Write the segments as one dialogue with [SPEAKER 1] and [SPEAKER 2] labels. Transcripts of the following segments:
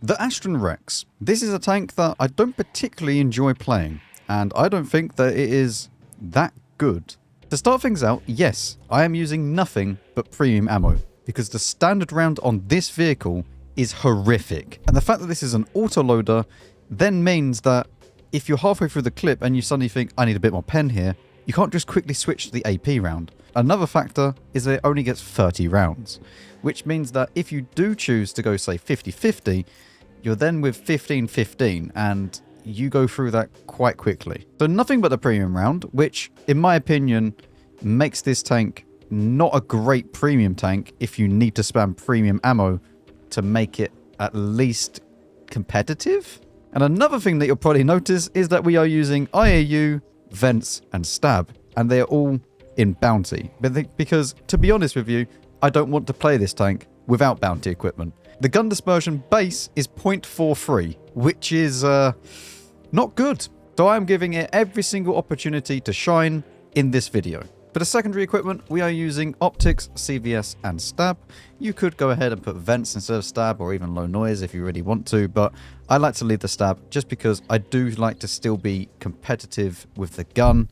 [SPEAKER 1] The Astron Rex. This is a tank that I don't particularly enjoy playing, and I don't think that it is that good. To start things out, yes, I am using nothing but premium ammo, because the standard round on this vehicle is horrific. And the fact that this is an autoloader then means that if you're halfway through the clip and you suddenly think, I need a bit more pen here, you can't just quickly switch to the AP round. Another factor is that it only gets 30 rounds, which means that if you do choose to go, say, 50-50, you're then with 15-15, and you go through that quite quickly. So nothing but the premium round, which, in my opinion, makes this tank not a great premium tank if you need to spam premium ammo to make it at least competitive. And another thing that you'll probably notice is that we are using IAU, vents, and stab, and they are all in bounty. Because, to be honest with you, I don't want to play this tank without bounty equipment. The gun dispersion base is 0.43, which is not good. So I'm giving it every single opportunity to shine in this video. For the secondary equipment, we are using optics, CVS, and stab. You could go ahead and put vents instead of stab, or even low noise if you really want to, but I like to leave the stab just because I do like to still be competitive with the gun,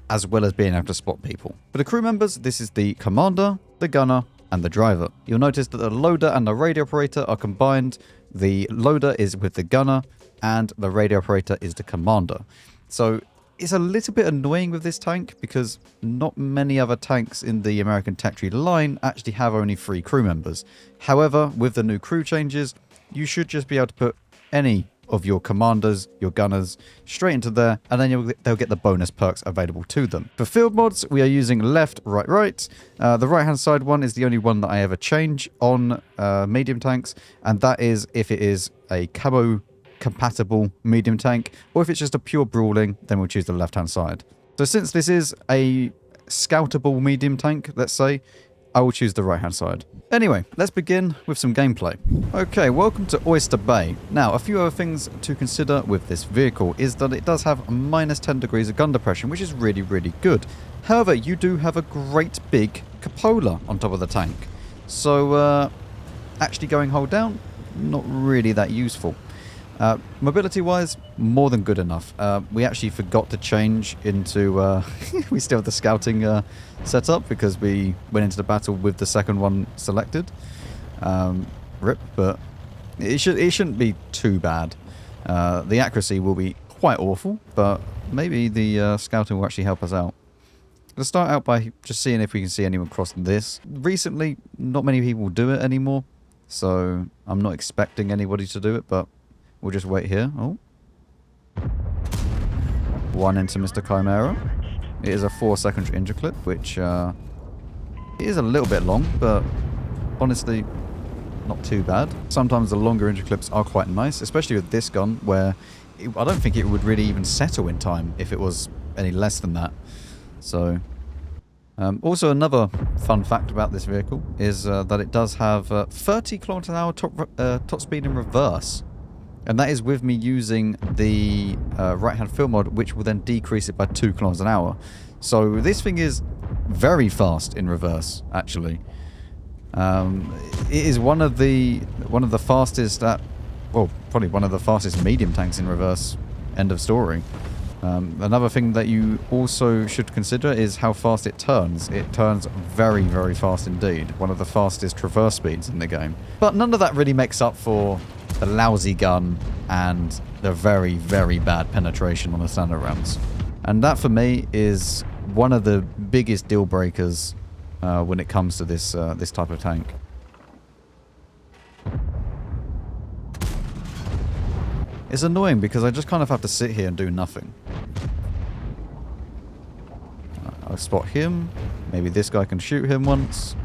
[SPEAKER 1] as well as being able to spot people. For the crew members, this is the commander, the gunner, and the driver. You'll notice that the loader and the radio operator are combined. The loader is with the gunner, and the radio operator is the commander. So it's a little bit annoying with this tank because not many other tanks in the American Tech Tree line actually have only 3 crew members. However, with the new crew changes, you should just be able to put any of your commanders, your gunners, straight into there, and then they'll get the bonus perks available to them. For field mods, we are using left, right, right. The right-hand side one is the only one that I ever change on medium tanks, and that is if it is a camo compatible medium tank, or if it's just a pure brawling, then we'll choose the left-hand side. So since this is a scoutable medium tank, let's say, I will choose the right-hand side. Anyway, let's begin with some gameplay. Okay, welcome to Oyster Bay. Now, a few other things to consider with this vehicle is that it does have minus 10 degrees of gun depression, which is really, really good. However, you do have a great big cupola on top of the tank. So, actually going hold down, not really that useful. Mobility-wise, more than good enough. We actually forgot to change into... we still have the scouting setup because we went into the battle with the second one selected. RIP, but it shouldn't be too bad. The accuracy will be quite awful, but maybe the scouting will actually help us out. Let's start out by just seeing if we can see anyone cross this. Recently, not many people do it anymore, so I'm not expecting anybody to do it, but we'll just wait here. Oh. One into Mr. Chimera. It is a 4-second injury clip, which is a little bit long, but honestly, not too bad. Sometimes the longer injury clips are quite nice, especially with this gun, where I don't think it would really even settle in time if it was any less than that. So, also another fun fact about this vehicle is that it does have 30 km an hour top speed in reverse. And that is with me using the right-hand field mod, which will then decrease it by 2 km an hour. So this thing is very fast in reverse, actually. It is one of the fastest, well, probably one of the fastest medium tanks in reverse. End of story. Another thing that you also should consider is how fast it turns. It turns very, very fast indeed. One of the fastest traverse speeds in the game. But none of that really makes up for the lousy gun and the very, very bad penetration on the standard rounds. And that, for me, is one of the biggest deal breakers when it comes to this type of tank. It's annoying because I just kind of have to sit here and do nothing. I'll spot him. Maybe this guy can shoot him once.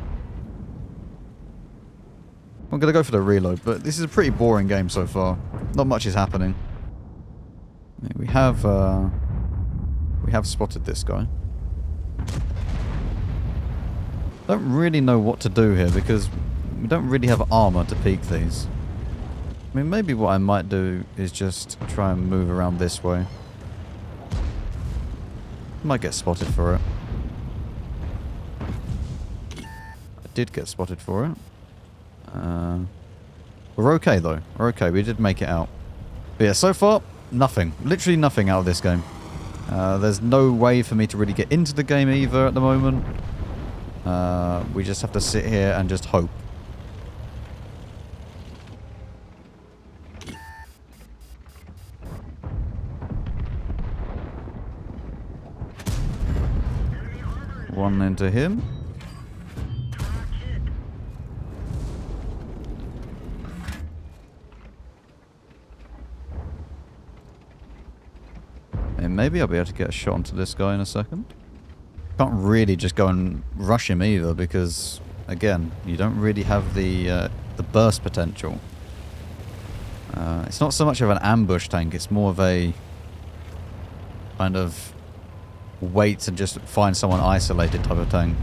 [SPEAKER 1] I'm going to go for the reload, but this is a pretty boring game so far. Not much is happening. We have spotted this guy. Don't really know what to do here because we don't really have armor to peek these. I mean, maybe what I might do is just try and move around this way. Might get spotted for it. I did get spotted for it. We're okay, though. We're okay. We did make it out. But yeah, so far, nothing. Literally nothing out of this game. There's no way for me to really get into the game either at the moment. We just have to sit here and just hope. One into him. And maybe I'll be able to get a shot onto this guy in a second. Can't really just go and rush him either because, again, you don't really have the burst potential. It's not so much of an ambush tank, it's more of a kind of wait and just find someone isolated type of tank.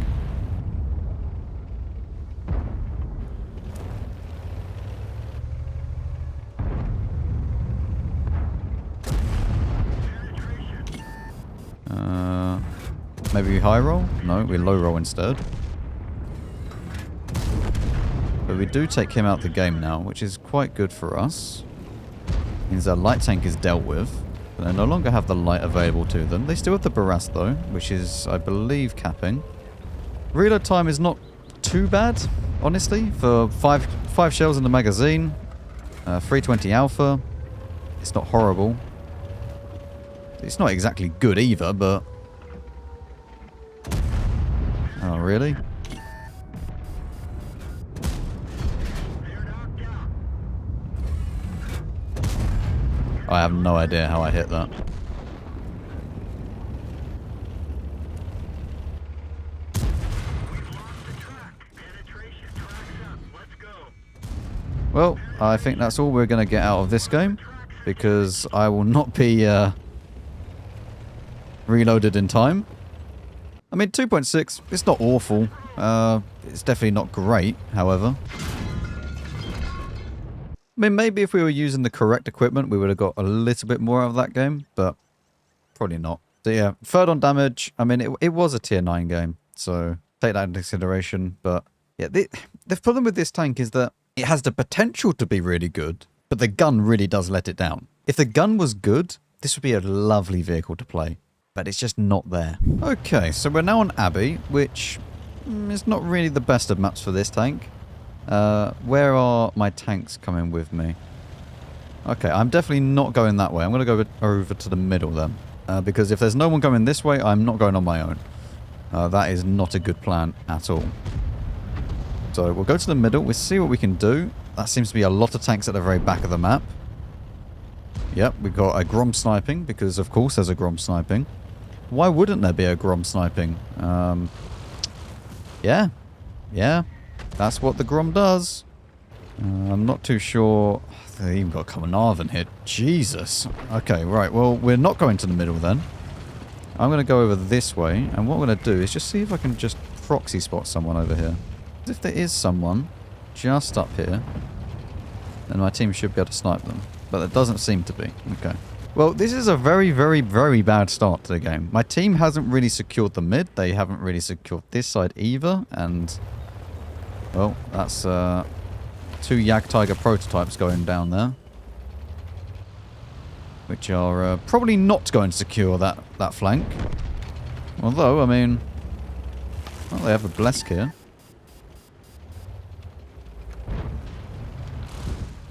[SPEAKER 1] Maybe we high roll? No, we low roll instead. But we do take him out the game now, which is quite good for us. Means our light tank is dealt with. But they no longer have the light available to them. They still have the barrage though, which is, I believe, capping. Reload time is not too bad, honestly. For five shells in the magazine, 320 alpha. It's not horrible. It's not exactly good either, but... Oh, really? I have no idea how I hit that. Well, I think that's all we're going to get out of this game, because I will not be reloaded in time. I mean, 2.6, it's not awful. It's definitely not great, however. I mean, maybe if we were using the correct equipment, we would have got a little bit more out of that game, but probably not. So yeah, third on damage. I mean, it was a tier 9 game, so take that into consideration. But yeah, the problem with this tank is that it has the potential to be really good, but the gun really does let it down. If the gun was good, this would be a lovely vehicle to play, but it's just not there. Okay, so we're now on Abbey, which is not really the best of maps for this tank. Where are my tanks coming with me? Okay, I'm definitely not going that way. I'm going to go over to the middle then. Because if there's no one going this way, I'm not going on my own. That is not a good plan at all. So we'll go to the middle. We'll see what we can do. That seems to be a lot of tanks at the very back of the map. Yep, we've got a Grom sniping, because of course there's a Grom sniping. Why wouldn't there be a Grom sniping? Yeah. That's what the Grom does. I'm not too sure. They even got Carnarvon here. Jesus. Okay, right. Well, we're not going to the middle then. I'm going to go over this way. And what I'm going to do is just see if I can just proxy spot someone over here. If there is someone just up here, then my team should be able to snipe them. But there doesn't seem to be. Okay. Well, this is a very, very, very bad start to the game. My team hasn't really secured the mid. They haven't really secured this side either. And... well, that's 2 Jagdtiger prototypes going down there. Which are probably not going to secure that flank. Although, I mean... well, they have a Blesk here.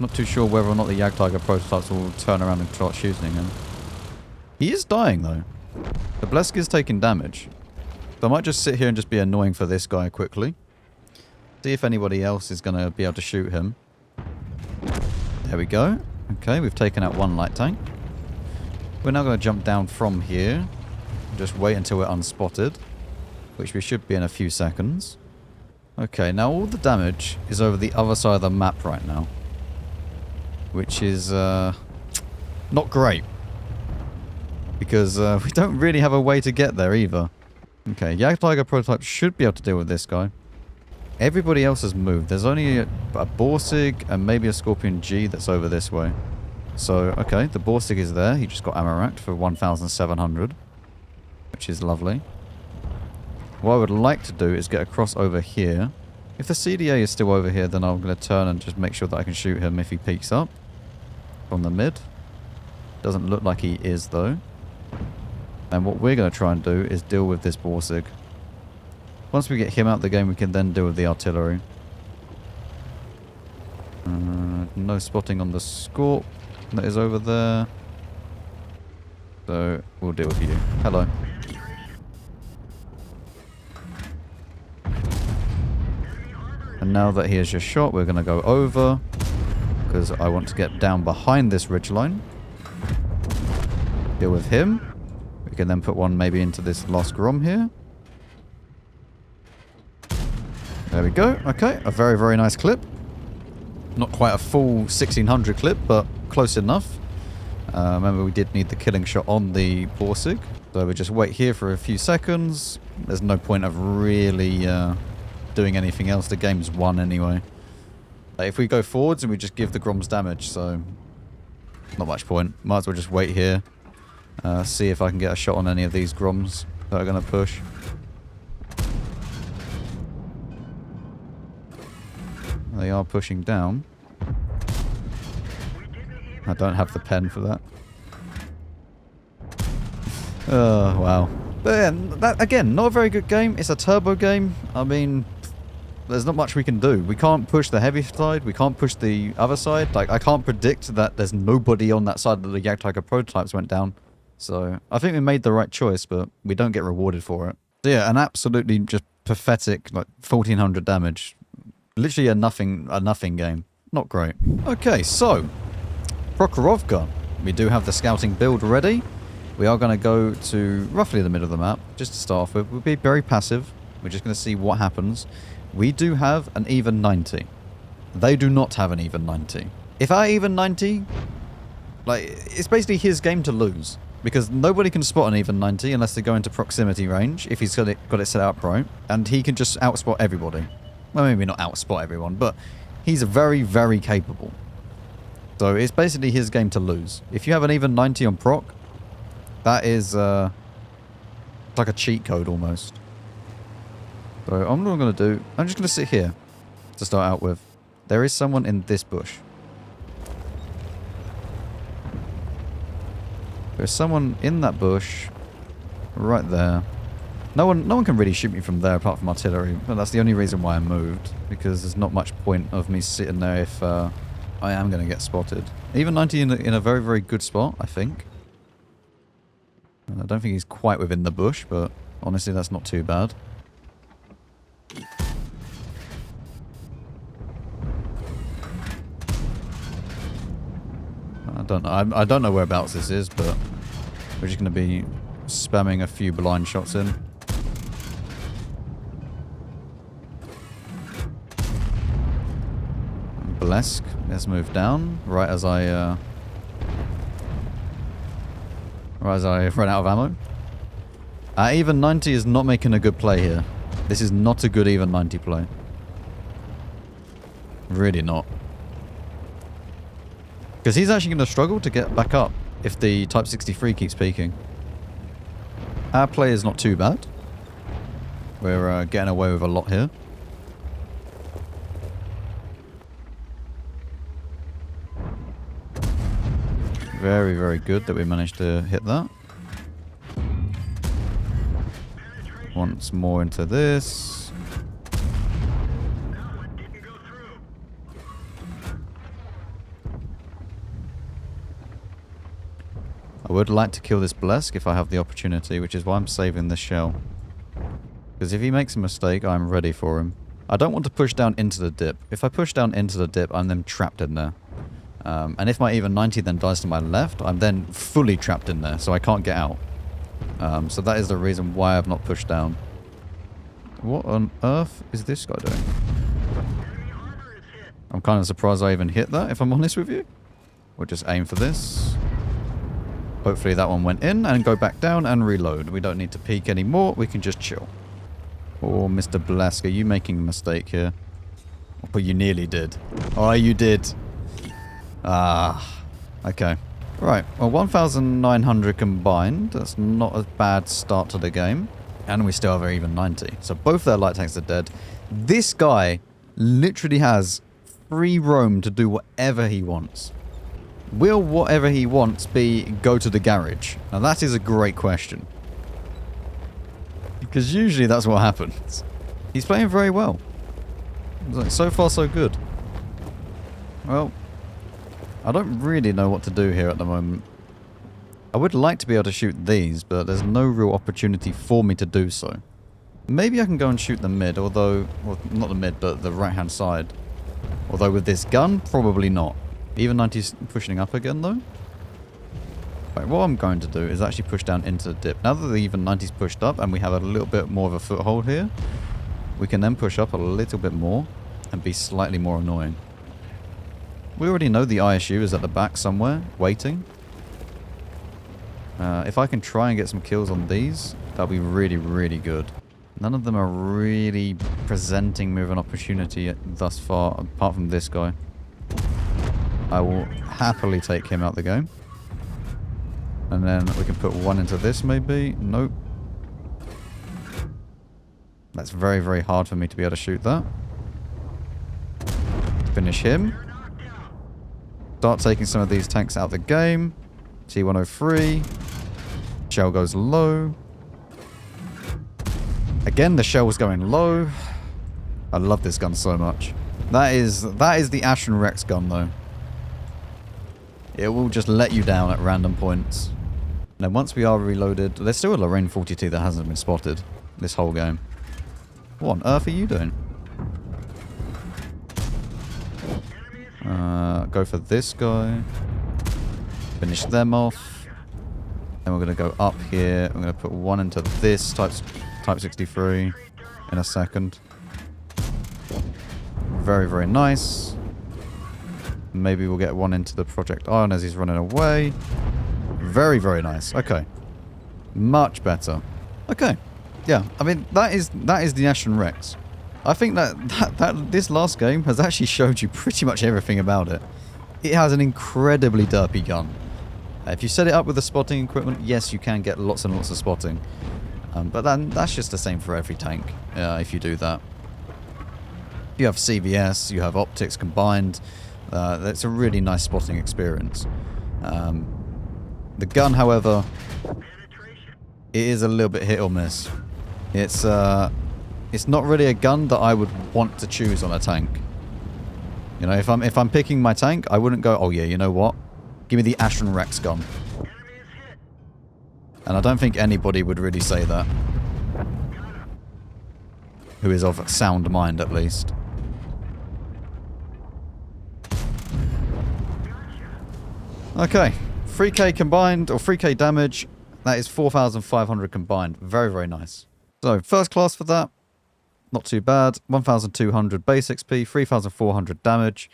[SPEAKER 1] Not too sure whether or not the Jagdtiger prototypes will turn around and start shooting him. He is dying, though. The Blesk is taking damage. So I might just sit here and just be annoying for this guy quickly. See if anybody else is going to be able to shoot him. There we go. Okay, we've taken out 1 light tank. We're now going to jump down from here. Just wait until we're unspotted. Which we should be in a few seconds. Okay, now all the damage is over the other side of the map right now. Which is not great. Because we don't really have a way to get there either. Okay, Jagdtiger prototype should be able to deal with this guy. Everybody else has moved. There's only a Borsig and maybe a Scorpion G that's over this way. So, okay, the Borsig is there. He just got ammo racked for 1,700. Which is lovely. What I would like to do is get across over here If the CDA is still over here, then I'm going to turn and just make sure that I can shoot him if he peeks up from the mid. Doesn't look like he is, though. And what we're going to try and do is deal with this Borsig. Once we get him out of the game, we can then deal with the artillery. No spotting on the Scorp that is over there. So we'll deal with you. Hello. And now that he has just shot, we're going to go over. Because I want to get down behind this ridgeline. Deal with him. We can then put one maybe into this last Grom here. There we go. Okay, a very, very nice clip. Not quite a full 1600 clip, but close enough. Remember, we did need the killing shot on the Borsig. So we just wait here for a few seconds. There's no point of really doing anything else. The game's won anyway. If we go forwards and we just give the Groms damage, so not much point. Might as well just wait here. See if I can get a shot on any of these Groms that are going to push. They are pushing down. I don't have the pen for that. Oh, wow. But yeah, that, again, not a very good game. It's a turbo game. I mean, there's not much we can do. We can't push the heavy side. We can't push the other side. Like, I can't predict that there's nobody on that side that the Jagdtiger prototypes went down. So, I think we made the right choice, but we don't get rewarded for it. So yeah, an absolutely just pathetic, like, 1400 damage. Literally a nothing game. Not great. Okay, so Prokhorovka. We do have the scouting build ready. We are going to go to roughly the middle of the map, just to start off with. We'll be very passive. We're just going to see what happens. We do have an even 90. They do not have an even 90. If I even 90, like, it's basically his game to lose. Because nobody can spot an even 90 unless they go into proximity range, if he's got it set up right. And he can just outspot everybody. Well, maybe not outspot everyone, but he's very, very capable. So it's basically his game to lose. If you have an even 90 on proc, that is like a cheat code almost. So I'm not going to do... I'm just going to sit here to start out with. There is someone in this bush. There's someone in that bush right there. No one can really shoot me from there apart from artillery. But that's the only reason why I moved. Because there's not much point of me sitting there if I am going to get spotted. Even 90 in a very, very good spot, I think. I don't think he's quite within the bush, but honestly that's not too bad. I don't know whereabouts this is, but we're just going to be spamming a few blind shots in. Blesk, let's move down right as I run out of ammo. Even 90 is not making a good play here. This is not a good even 90 play. Really not. Because he's actually going to struggle to get back up if the Type 63 keeps peeking. Our play is not too bad. We're getting away with a lot here. Very, very good that we managed to hit that. Once more into this. I would like to kill this Blesk if I have the opportunity, which is why I'm saving this shell. Because if he makes a mistake, I'm ready for him. I don't want to push down into the dip. If I push down into the dip, I'm then trapped in there. And if my even 90 then dies to my left, I'm then fully trapped in there, so I can't get out. So that is the reason why I've not pushed down. What on earth is this guy doing? I'm kind of surprised I even hit that, if I'm honest with you. We'll just aim for this. Hopefully that one went in, and go back down and reload. We don't need to peek anymore, we can just chill. Oh, Mr. Blesk, are you making a mistake here? But you nearly did. Oh, you did. Ah, okay. Right, well, 1,900 combined. That's not a bad start to the game. And we still have an even 90. So both their light tanks are dead. This guy literally has free roam to do whatever he wants. Will whatever he wants be go to the garage? Now that is a great question. Because usually that's what happens. He's playing very well. Like, so far so good. Well, I don't really know what to do here at the moment. I would like to be able to shoot these, but there's no real opportunity for me to do so. Maybe I can go and shoot the mid, although... Well, not the mid, but the right-hand side. Although with this gun, probably not. Even 90's pushing up again, though. Right, what I'm going to do is actually push down into the dip. Now that the even 90's pushed up and we have a little bit more of a foothold here, we can then push up a little bit more and be slightly more annoying. We already know the ISU is at the back somewhere, waiting. If I can try and get some kills on these, that'll be really, really good. None of them are really presenting me with an opportunity thus far, apart from this guy. I will happily take him out the game. And then we can put one into this maybe. Nope. That's very, very hard for me to be able to shoot that. Finish him. Start taking some of these tanks out of the game. T103. Shell goes low. Again, the shell was going low. I love this gun so much. That is the Astron Rex gun, though. It will just let you down at random points. Now, once we are reloaded, there's still a Lorraine 42 that hasn't been spotted this whole game. What on earth are you doing? Go for this guy. Finish them off. Then we're going to go up here. I'm going to put one into this Type 63 in a second. Very, very nice. Maybe we'll get one into the Project Iron as he's running away. Very, very nice. Okay. Much better. Okay. Yeah, I mean, that is the Astron Rex. I think that this last game has actually showed you pretty much everything about it. It has an incredibly derpy gun. If you set it up with the spotting equipment, yes, you can get lots and lots of spotting. But then that's just the same for every tank, if you do that. You have CVS, you have optics combined. That's a really nice spotting experience. The gun, however, it is a little bit hit or miss. It's not really a gun that I would want to choose on a tank. You know, if I'm picking my tank, I wouldn't go, oh yeah, you know what? Give me the Astron Rex gun. And I don't think anybody would really say that. Who is of sound mind, at least. Okay. 3k combined, or 3k damage. That is 4,500 combined. Very, very nice. So, first class for that. Not too bad. 1,200 base XP, 3,400 damage.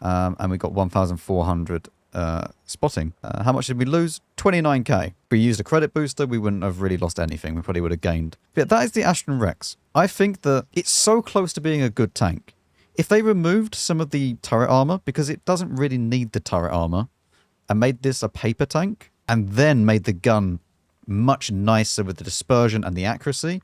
[SPEAKER 1] And we got 1,400 spotting. How much did we lose? 29k. If we used a credit booster, we wouldn't have really lost anything. We probably would have gained. But that is the Astron Rex. I think that it's so close to being a good tank. If they removed some of the turret armor, because it doesn't really need the turret armor, and made this a paper tank, and then made the gun much nicer with the dispersion and the accuracy,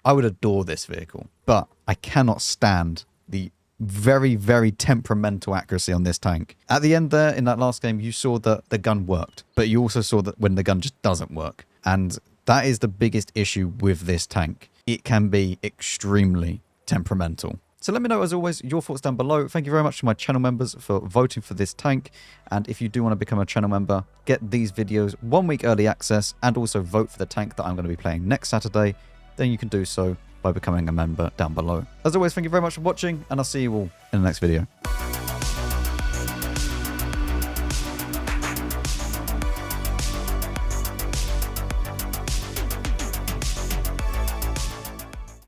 [SPEAKER 1] I would adore this vehicle. But I cannot stand the very, very temperamental accuracy on this tank. At the end there, in that last game, you saw that the gun worked, but you also saw that when the gun just doesn't work. And that is the biggest issue with this tank. It can be extremely temperamental. So let me know, as always, your thoughts down below. Thank you very much to my channel members for voting for this tank. And if you do want to become a channel member, get these videos 1 week early access and also vote for the tank that I'm going to be playing next Saturday, then you can do so by becoming a member down below. As always, thank you very much for watching, and I'll see you all in the next video.